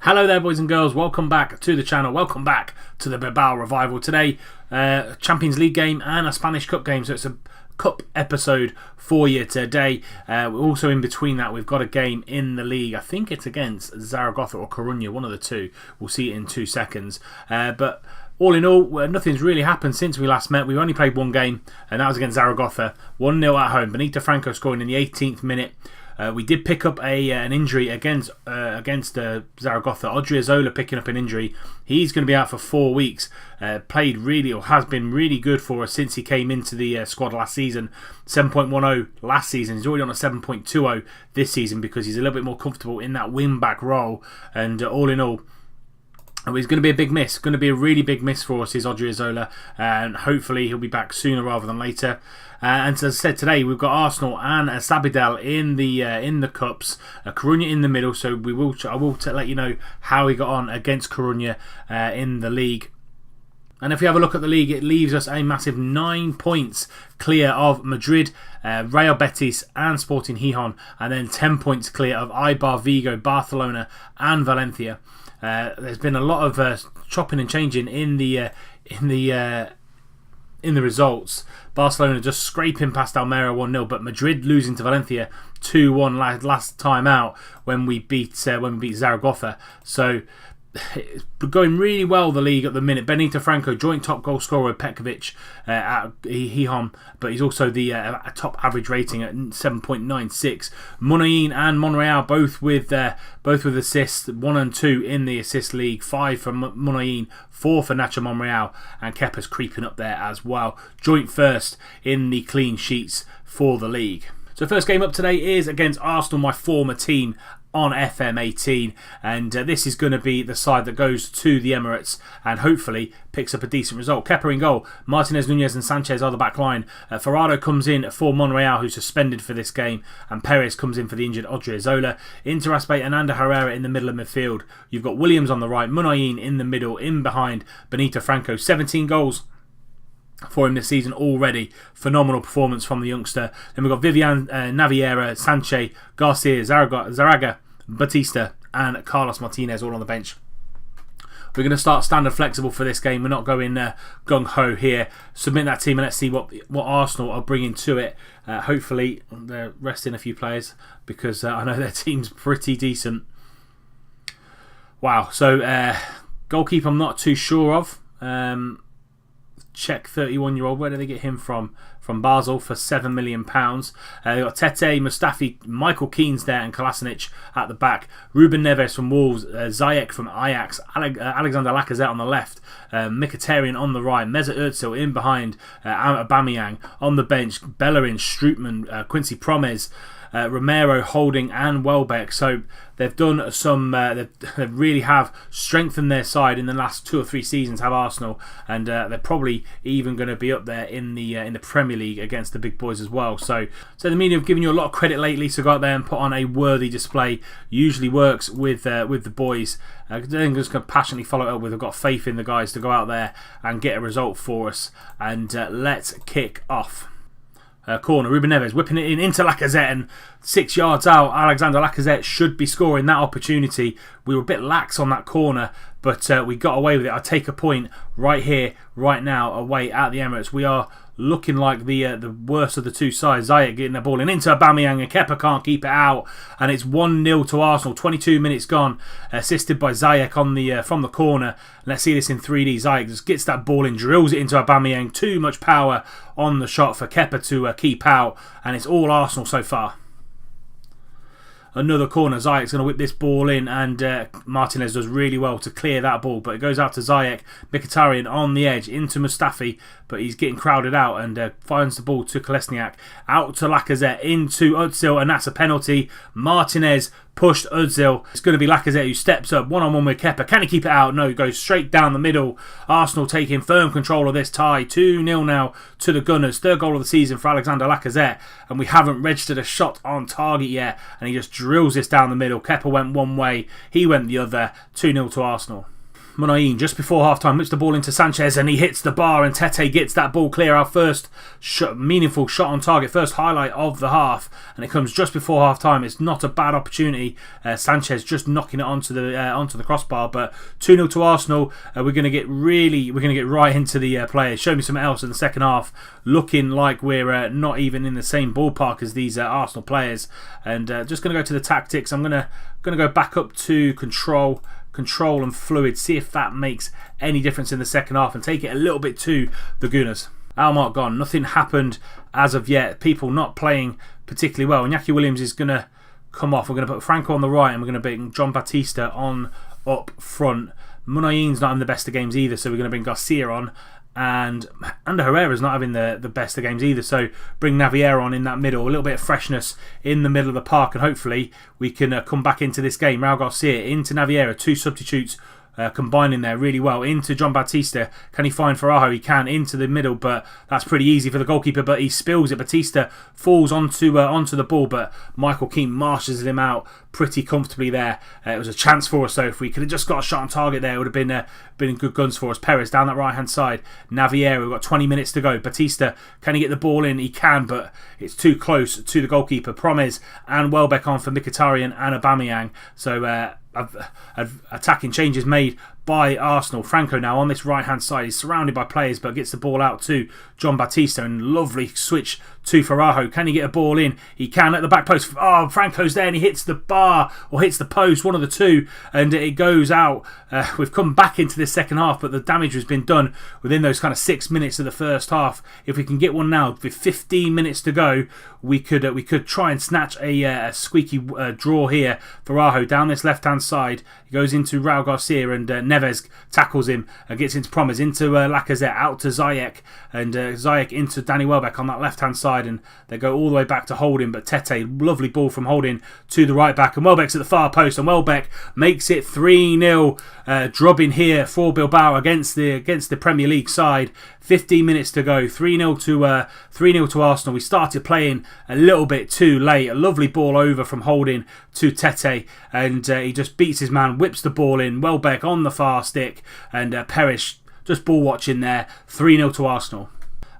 Hello there, boys and girls. Welcome back to the channel. Welcome back to the Bilbao Revival. Today, Champions League game and a Spanish Cup game. So it's a Cup episode for you today. We're also in between that, we've got a game in the league. I think it's against Zaragoza or Coruña, one of the two. We'll see it in 2 seconds. But all in all, nothing's really happened since we last met. We've only played one game, and that was against Zaragoza. 1-0 at home. Benito Franco scoring in the 18th minute. We did pick up an injury against Zaragoza. Odriozola picking up an injury. He's going to be out for 4 weeks. Has been really good for us since he came into the squad last season. 7.10 last season. He's already on a 7.20 this season because he's a little bit more comfortable in that wing-back role. And all in all, he's going to be a big miss. Going to be a really big miss for us, is Odriozola, and hopefully he'll be back sooner rather than later. And as I said, today we've got Arsenal and Sabadell in the cups. Coruña in the middle. So I will let you know how we got on against Coruña in the league. And if we have a look at the league, it leaves us a massive 9 points clear of Madrid, Real Betis and Sporting Gijón, and then 10 points clear of Eibar, Vigo, Barcelona and Valencia. There's been a lot of chopping and changing in the results. Barcelona just scraping past Almeria 1-0, but Madrid losing to Valencia 2-1 last time out when we beat Zaragoza. So it's going really well, the league at the minute. Benito Franco, joint top goal scorer with Petkovic at Gijón, but he's also the top average rating at 7.96. Munayin and Monreal both with assists, 1 and 2 in the assist league. 5 for Munayin, 4 for Nacho Monreal, and Kepa's creeping up there as well. Joint first in the clean sheets for the league. So first game up today is against Arsenal, my former team, on FM18, and this is going to be the side that goes to the Emirates and hopefully picks up a decent result. Kepa in goal, Martinez, Nunez and Sanchez are the back line. Ferrado comes in for Monreal, who's suspended for this game, and Perez comes in for the injured Odriozola. Interaspe and Ander Herrera in the middle of midfield. You've got Williams on the right, Munayin in the middle, in behind Benito Franco. 17 goals for him this season already. Phenomenal performance from the youngster. Then we've got Vivian, Naviera, Sanchez, Garcia, Zaraga, Batista and Carlos Martinez all on the bench. We're going to start standard flexible for this game. We're not going gung-ho here. Submit that team and let's see what Arsenal are bringing to it. Hopefully they're resting a few players because I know their team's pretty decent. Wow, so goalkeeper I'm not too sure of. Czech 31-year-old. Where did they get him from? From Basel for £7 million. They've got Tete, Mustafi, Michael Keane's there, and Kolasinac at the back. Ruben Neves from Wolves, Ziyech from Ajax, Alexander Lacazette on the left, Mkhitaryan on the right, Mesut Özil in behind, Aubameyang on the bench, Bellerin, Strootman, Quincy Promes, Romero, Holding and Welbeck. So they've done some they really have strengthened their side in the last 2 or 3 seasons, have Arsenal, and they're probably even going to be up there in the Premier League against the big boys as well. So the media have given you a lot of credit lately, so go out there and put on a worthy display. Usually works with the boys. They're just going to passionately follow it up with. I've got faith in the guys to go out there and get a result for us, and let's kick off. Corner, Ruben Neves whipping it in into Lacazette, and 6 yards out, Alexander Lacazette should be scoring that opportunity. We were a bit lax on that corner, but we got away with it. I take a point right here, right now, away at the Emirates. We are looking like the worst of the two sides. Ziyech getting the ball in into Aubameyang, and Kepa can't keep it out, and it's 1-0 to Arsenal. 22 minutes gone, assisted by Ziyech on from the corner. Let's see this in 3D. Ziyech just gets that ball in, drills it into Aubameyang. Too much power on the shot for Kepa to keep out, and it's all Arsenal so far. Another corner, Ziyech's going to whip this ball in, and Martinez does really well to clear that ball, but it goes out to Ziyech. Mkhitaryan on the edge into Mustafi, but he's getting crowded out, and finds the ball to Kolasinac. Out to Lacazette, into Özil, and that's a penalty. Martinez pushed Özil. It's going to be Lacazette who steps up one-on-one with Kepa. Can he keep it out? No, he goes straight down the middle. Arsenal taking firm control of this tie. 2-0 now to the Gunners. 3rd goal of the season for Alexander Lacazette, and we haven't registered a shot on target yet, and he just drills this down the middle. Kepa went one way, he went the other. 2-0 to Arsenal. Munayin just before half-time whips the ball into Sanchez and he hits the bar, and Tete gets that ball clear. Our first meaningful shot on target, first highlight of the half, and it comes just before half-time. It's not a bad opportunity. Sanchez just knocking it onto the crossbar, but 2-0 to Arsenal. We're going to get right into the players. Show me something else in the second half. Looking like we're not even in the same ballpark as these Arsenal players. And just going to go to the tactics. I'm going to go back up to control and fluid, see if that makes any difference in the second half, and take it a little bit to the Gunners. Almark gone. Nothing happened as of yet. People not playing particularly well. Iñaki Williams is going to come off. We're going to put Franco on the right, and we're going to bring John Batista on up front. Munayin's not in the best of games either, so we're going to bring Garcia on. And Ander Herrera's not having the best of games either, so bring Naviera on in that middle, a little bit of freshness in the middle of the park, and hopefully we can come back into this game. Raul Garcia into Naviera, 2 substitutes combining there really well. Into John Batista, can he find Farajo? He can, into the middle, but that's pretty easy for the goalkeeper, but he spills it. Batista falls onto the ball, but Michael Keane marshals him out pretty comfortably there. It was a chance for us, so if we could have just got a shot on target there, it would have been good guns for us. Perez down that right hand side. Naviera, we've got 20 minutes to go. Batista, can he get the ball in? He can, but it's too close to the goalkeeper. Promes and Welbeck on for Mkhitaryan and Aubameyang. So attacking changes made by Arsenal. Franco now on this right hand side. He's surrounded by players, but gets the ball out to John Batista, and lovely switch to Farajo. Can he get a ball in? He can at the back post. Oh, Franco's there and he hits the bar or hits the post, one of the two, and it goes out. We've come back into this second half, but the damage has been done within those kind of 6 minutes of the first half. If we can get one now with 15 minutes to go, we could try and snatch a squeaky draw here. Farajo down this left hand side. He goes into Raul Garcia, and Neves tackles him and gets into Promes, into Lacazette, out to Ziyech, and Ziyech into Danny Welbeck on that left hand side, and they go all the way back to Holding, but Tete, lovely ball from Holding to the right back, and Welbeck's at the far post, and Welbeck makes it 3-0, drubbing here for Bilbao against the Premier League side. 15 minutes to go, 3-0 to Arsenal. We started playing a little bit too late. A lovely ball over from Holding to Tete, and he just beats his man, whips the ball in. Welbeck on the far stick, and Perish just ball watching there. 3-0 to Arsenal.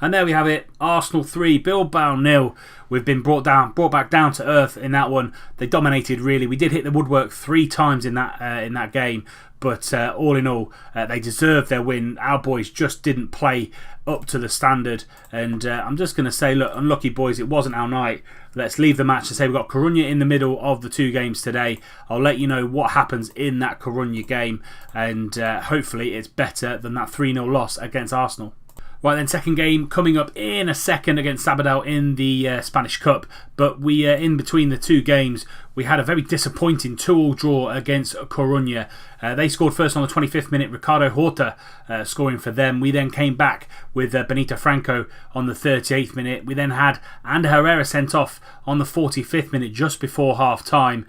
And there we have it. Arsenal 3, Bilbao 0. We've been brought back down to earth in that one. They dominated really. We did hit the woodwork 3 times in that game, but all in all, they deserved their win. Our boys just didn't play up to the standard, and I'm just going to say, look, unlucky boys, it wasn't our night. Let's leave the match to say we've got Coruña in the middle of the 2 games today. I'll let you know what happens in that Coruña game, and hopefully it's better than that 3-0 loss against Arsenal. Right then, second game coming up in a second against Sabadell in the Spanish Cup. But we in between the 2 games, we had a very disappointing 2-2 draw against Coruña. They scored first on the 25th minute, Ricardo Horta scoring for them. We then came back with Benito Franco on the 38th minute. We then had Ander Herrera sent off on the 45th minute just before half time.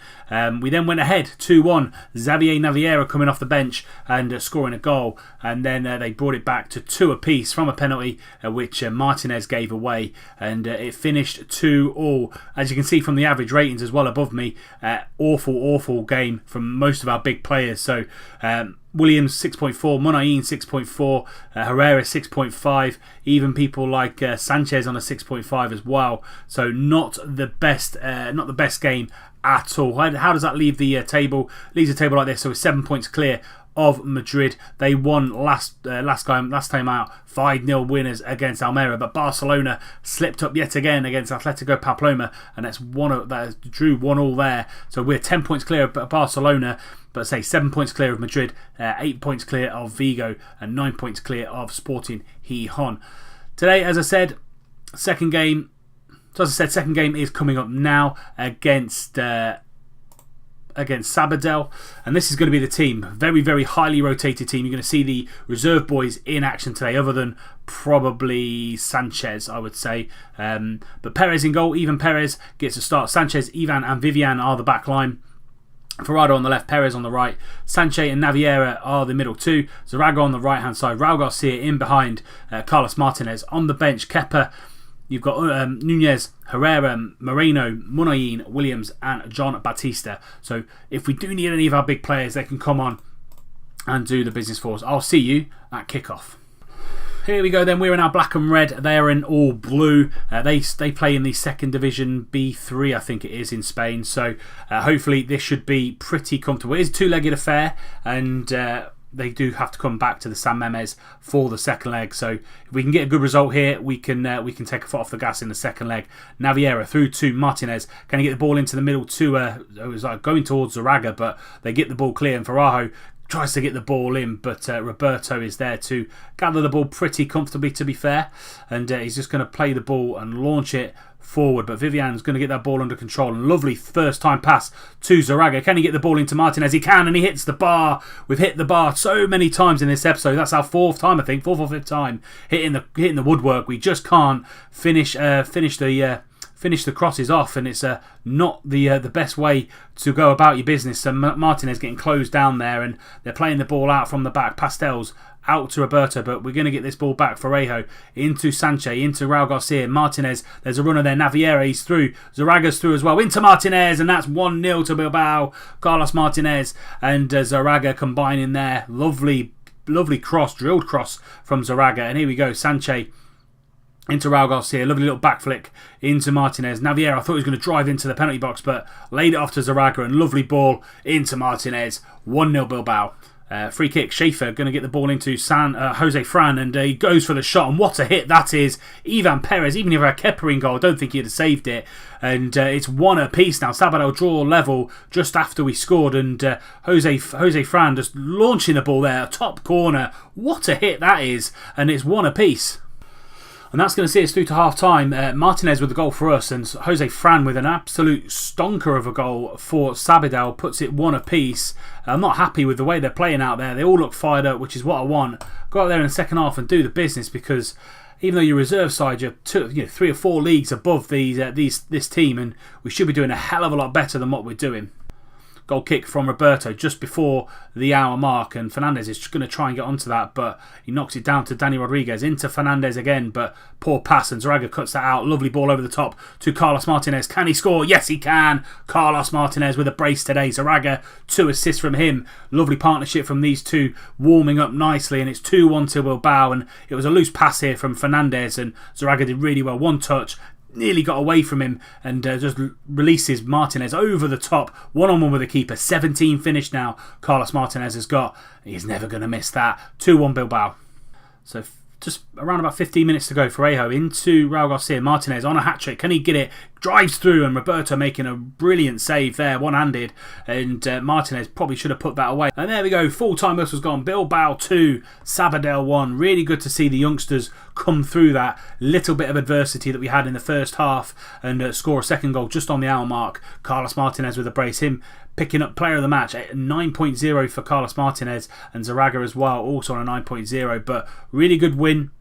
We then went ahead 2-1, Xavier Naviera coming off the bench and scoring a goal, and then they brought it back to 2 apiece from a penalty which Martinez gave away, and it finished 2-2. As you can see from the average ratings as well above me, awful game from most of our big players. So Williams 6.4, Munayin 6.4, Herrera 6.5, even people like Sanchez on a 6.5 as well. So not the best game at all. How does that leave the table? Leaves the table like this. So we're 7 points clear of Madrid. They won last time out, 5-0 winners against Almeria, but Barcelona slipped up yet again against Atletico Pamplona, and that drew 1-1 there. So we're 10 points clear of Barcelona, but say 7 points clear of Madrid, 8 points clear of Vigo, and 9 points clear of Sporting Gijón. Today, as I said, second game. So as I said, second game is coming up now against Sabadell, and this is going to be the team. Very, very highly rotated team. You're going to see the reserve boys in action today, other than probably Sanchez, I would say. But Perez in goal. Even Perez gets a start. Sanchez, Ivan and Vivian are the back line. Ferrado on the left, Perez on the right. Sanchez and Naviera are the middle 2. Zarago on the right hand side. Raul Garcia in behind. Carlos Martinez on the bench. Kepa. You've got Nunez, Herrera, Moreno, Munayin, Williams and John Batista. So if we do need any of our big players, they can come on and do the business for us. I'll see you at kickoff. Here we go then, we're in our black and red, they are in all blue. They play in the second division B3, I think it is, in Spain, so hopefully this should be pretty comfortable. It is a two-legged affair, and they do have to come back to the San Mamés for the second leg, so if we can get a good result here, we can take a foot off the gas in the second leg. Naviera through to Martinez, can he get the ball into the middle to it was like going towards Zaraga, but they get the ball clear, and Farajo tries to get the ball in, but Roberto is there to gather the ball pretty comfortably, to be fair, and he's just going to play the ball and launch it forward, but Vivian's going to get that ball under control, and lovely first time pass to Zaraga. Can he get the ball into Martinez? He can, and he hits the bar. We've hit the bar so many times in this episode. That's our fourth time, I think, fourth or fifth time hitting the woodwork. We just can't finish the crosses off, and it's not the best way to go about your business. So Martinez getting closed down there, and they're playing the ball out from the back. Pastels out to Roberto, but we're going to get this ball back for Rejo into Sanchez, into Raul Garcia. Martinez, there's a runner there. Naviera, he's through. Zaraga's through as well. Into Martinez, and that's 1-0 to Bilbao. Carlos Martinez and Zaraga combining there. Lovely cross, drilled cross from Zaraga. And here we go, Sanchez into Raul Garcia, lovely little back flick into Martinez. Naviera, I thought he was going to drive into the penalty box, but laid it off to Zaraga, and lovely ball into Martinez. 1-0 Bilbao. Free kick, Schaefer going to get the ball into Jose Fran, and he goes for the shot, and what a hit that is. Ivan Perez, even if he had Kepa in goal, I don't think he'd have saved it, and it's 1 apiece now. Sabadell draw level just after we scored, and Jose Fran just launching the ball there, top corner. What a hit that is, and it's 1 apiece. And that's going to see us through to half-time. Martinez with the goal for us, and Jose Fran with an absolute stonker of a goal for Sabadell puts it 1 apiece. I'm not happy with the way they're playing out there. They all look fired up, which is what I want. Go out there in the second half and do the business, because even though you're reserve side, you're 3 or 4 leagues above this team, and we should be doing a hell of a lot better than what we're doing. Goal kick from Roberto just before the hour mark, and Fernandez is going to try and get onto that, but he knocks it down to Danny Rodriguez, into Fernandez again, but poor pass, and Zaraga cuts that out. Lovely ball over the top to Carlos Martinez. Can he score? Yes, he can. Carlos Martinez with a brace today. Zaraga, 2 assists from him. Lovely partnership from these two, warming up nicely, and it's 2-1 to Bilbao, and it was a loose pass here from Fernandez, and Zaraga did really well. One touch, nearly got away from him, and just releases Martinez over the top, 1-on-1 with the keeper. 17 finished now Carlos Martinez has got. He's never going to miss that. 2-1 Bilbao. So just around about 15 minutes to go for Rejo into Raul Garcia. Martinez on a hat-trick. Can he get it? Drives through, and Roberto making a brilliant save there, one-handed, and Martinez probably should have put that away. And there we go, full-time whistle's gone. Bilbao 2, Sabadell 1. Really good to see the youngsters come through that little bit of adversity that we had in the first half and score a second goal just on the hour mark. Carlos Martinez with a brace, him picking up player of the match, 9.0 for Carlos Martinez, and Zaraga as well, also on a 9.0, but really good win.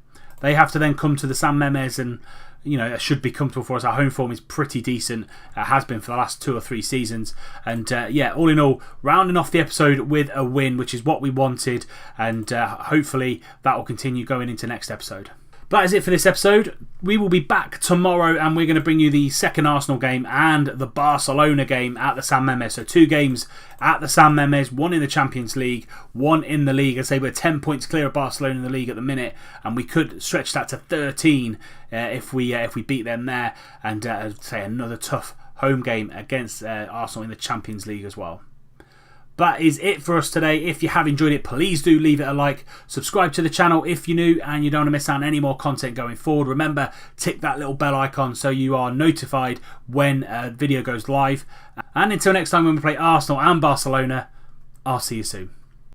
They have to then come to the San Mamés, and it should be comfortable for us. Our home form is pretty decent. It has been for the last 2 or 3 seasons. And all in all, rounding off the episode with a win, which is what we wanted. And hopefully that will continue going into next episode. But that is it for this episode. We will be back tomorrow, and we're going to bring you the second Arsenal game and the Barcelona game at the San Mamés. So 2 games at the San Mamés, 1 in the Champions League, 1 in the league. I say we're 10 points clear of Barcelona in the league at the minute, and we could stretch that to 13 if we beat them there. And say another tough home game against Arsenal in the Champions League as well. That is it for us today. If you have enjoyed it, please do leave it a like. Subscribe to the channel if you're new and you don't want to miss out on any more content going forward. Remember, tick that little bell icon so you are notified when a video goes live. And until next time when we play Arsenal and Barcelona, I'll see you soon.